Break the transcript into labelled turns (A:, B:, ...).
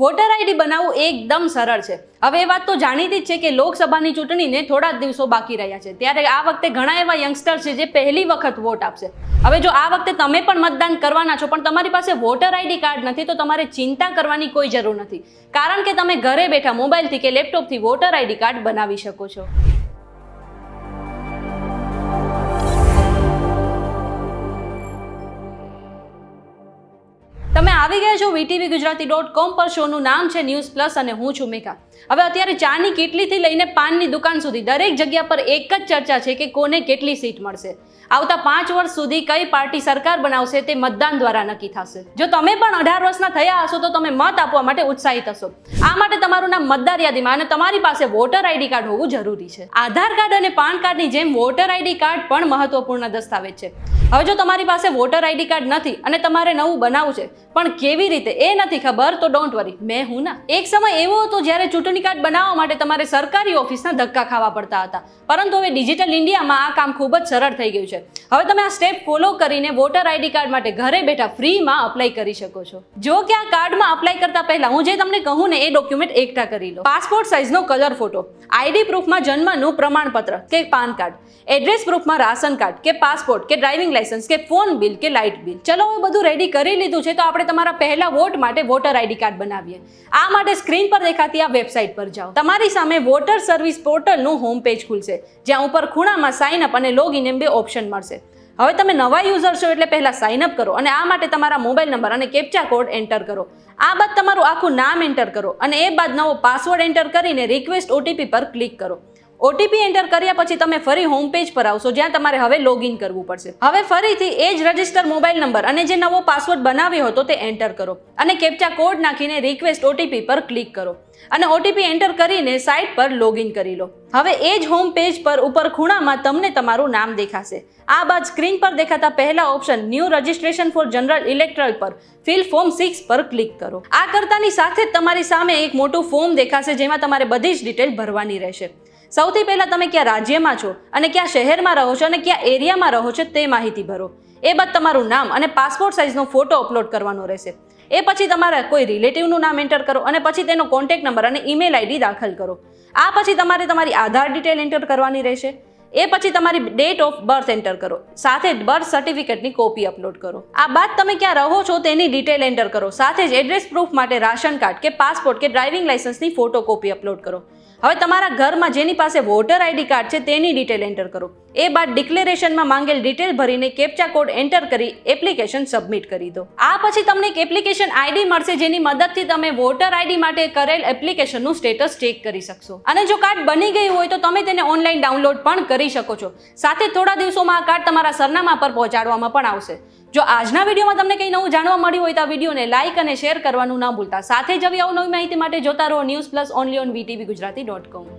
A: Voter ID બનાવવું એકદમ સરળ છે। હવે એ વાત તો જાણીતી જ છે કે લોકસભાની ચૂંટણીને થોડા જ દિવસો બાકી રહ્યા છે, ત્યારે આ વખતે ઘણા એવા યંગસ્ટર છે જે પહેલી વખત વોટ આપશે। હવે જો આ વખતે તમે પણ મતદાન કરવાના છો પણ તમારી પાસે વોટર આઈડી કાર્ડ નથી તો તમારે ચિંતા કરવાની કોઈ જરૂર નથી, કારણ કે તમે ઘરે બેઠા મોબાઈલથી કે લેપટોપથી વોટર આઈડી કાર્ડ બનાવી શકો છો। તમે આવી ગયા છો VTVGujarati.com પર। શોનું નામ છે ન્યૂઝ પ્લસ અને હું છું મેઘા। હવે અત્યારે ચાની કીટલીથી લઈને પાનની દુકાન સુધી દરેક જગ્યા પર એક જ ચર્ચા છે કે કોને કેટલી સીટ મળશે। આવતા 5 વર્ષ સુધી કઈ પાર્ટી સરકાર બનાવશે તે મતદાન દ્વારા નક્કી થશે। જો તમે પણ 18 વર્ષના થયા હશો તો તમે મત આપવા માટે ઉત્સાહિત હશો। આ માટે તમારું નામ મતદાર યાદીમાં અને તમારી પાસે વોટર આઈડી કાર્ડ હોવું જરૂરી છે। આધાર કાર્ડ અને પાન કાર્ડની જેમ વોટર આઈડી કાર્ડ પણ મહત્વપૂર્ણ દસ્તાવેજ છે। હવે જો તમારી પાસે વોટર આઈડી કાર્ડ નથી અને તમારે નવું બનાવવું છે પણ કેવી રીતે એ નથી ખબર તો ડોન્ટ વરી, મેં હું ના। એક સમય એવો હતો જ્યારે ચૂંટણી કાર્ડ બનાવવા માટે તમારે સરકારી ઓફિસના ધક્કા ખાવા પડતા હતા, પરંતુ હવે ડિજિટલ ઇન્ડિયામાં આ કામ ખૂબ જ સરળ થઈ ગયું છે। હવે તમે આ સ્ટેપ ફોલો કરીને વોટર આઈડી કાર્ડ માટે ઘરે બેઠા ફ્રીમાં અપ્લાય કરી શકો છો। જો કે આ કાર્ડમાં અપ્લાય કરતા પહેલા હું જે તમને કહું ને એ ડોક્યુમેન્ટ એકઠા કરી લો। પાસપોર્ટ સાઇઝનો કલર ફોટો, આઈડી પ્રૂફમાં જન્મનું પ્રમાણપત્ર કે પાન કાર્ડ, એડ્રેસ પ્રૂફમાં રાશન કાર્ડ કે પાસપોર્ટ કે ડ્રાઇવિંગ લાયસન્સ કે ફોન બિલ કે લાઇટ બિલ। ચલો હવે બધું રેડી કરી લીધું છે તો આપણે તમારા પહેલા વોટ માટે વોટર આઈડી કાર્ડ બનાવીએ। આ માટે સ્ક્રીન પર દેખાતી આ વેબસાઇટ પર જાઓ। તમારી સામે વોટર સર્વિસ પોર્ટલનું હોમ પેજ ખુલશે, જ્યાં ઉપર ખૂણામાં સાઇન અપ અને લોગિન એમ 2 ઓપ્શન મળશે। હવે તમે નવા યુઝર છો એટલે પહેલા સાઇન અપ કરો અને આ માટે તમારા મોબાઈલ નંબર અને કેપ્ચા કોડ એન્ટર કરો। આ બાદ તમારું આખું નામ એન્ટર કરો અને એ બાદ નવો પાસવર્ડ એન્ટર કરીને રિક્વેસ્ટ ઓટીપી પર ક્લિક કરો। ઓટીપી એન્ટર કર્યા પછી તમે ફરી હોમ પેજ પર આવશો, જ્યાં તમારે હવે લોગિન કરવું પડશે। હવે ફરીથી એ જ રજિસ્ટર મોબાઈલ નંબર અને જે નવો પાસવર્ડ બનાવ્યો હતો તે એન્ટર કરો અને કેપ્ચા કોડ નાખીને રિક્વેસ્ટ ઓટીપી પર ક્લિક કરો અને ઓટીપી એન્ટર કરીને સાઇટ પર લોગિન કરી લો। હવે એ જ હોમ પેજ પર ઉપર ખૂણામાં તમને તમારું નામ દેખાશે। આ બાદ સ્ક્રીન પર દેખાતા પહેલા option new registration for general electoral પર ફિલ ફોર્મ 6 પર ક્લિક કરો। આ કરતાની સાથે જ તમારી સામે એક મોટું ફોર્મ દેખાશે, જેમાં તમારે બધી જ ડિટેલ ભરવાની રહેશે। સૌથી પહેલા તમે કયા રાજ્યમાં છો અને કયા શહેરમાં રહો છો અને કયા એરિયામાં રહો છો તે માહિતી ભરો। એ બાદ તમારું નામ અને પાસપોર્ટ સાઇઝનો ફોટો અપલોડ કરવાનો રહેશે। એ પછી તમારા કોઈ રિલેટિવનું નામ એન્ટર કરો અને પછી તેનો કોન્ટેક્ટ નંબર અને ઈમેલ આઈડી દાખલ કરો। આ પછી તમારે તમારી આધાર ડિટેલ એન્ટર કરવાની રહેશે। એ પછી તમારી ડેટ ઓફ બર્થ એન્ટર કરો, સાથે જ બર્થ સર્ટિફિકેટની કોપી અપલોડ કરો। આ બાદ તમે ક્યાં રહો છો તેની ડિટેલ એન્ટર કરો, સાથે જ એડ્રેસ પ્રૂફ માટે રાશન કાર્ડ કે પાસપોર્ટ કે ડ્રાઇવિંગ લાયસન્સની ફોટો કોપી અપલોડ કરો। હવે તમારા ઘરમાં જેની પાસે વોટર આઈડી કાર્ડ છે તેની ડિટેલ એન્ટર કરો। એ બાદ ડિક્લેરેશનમાં માંગેલ ડિટેલ ભરીને કેપ્ચા કોડ એન્ટર કરી એપ્લિકેશન સબમિટ કરી દો। આ પછી તમને એક એપ્લિકેશન આઈડી મળશે, જેની મદદથી તમે વોટર આઈડી માટે કરેલ એપ્લિકેશનનું સ્ટેટસ ચેક કરી શકશો। અને જો કાર્ડ બની ગયું હોય તો તમે તેને ઓનલાઈન ડાઉનલોડ પણ કરી શકો છો। સાથે થોડા દિવસોમાં આ કાર્ડ તમારા સરનામા પર પહોંચાડવામાં પણ આવશે। જો આજના વિડીયોમાં તમને કંઈ નવું જાણવા મળ્યું હોય તો આ વિડીયોને લાઇક અને શેર કરવાનું ના ભૂલતા। સાથે જ આવી નવી માહિતી માટે જોતા રહો news plus only on VTVGujarati.com।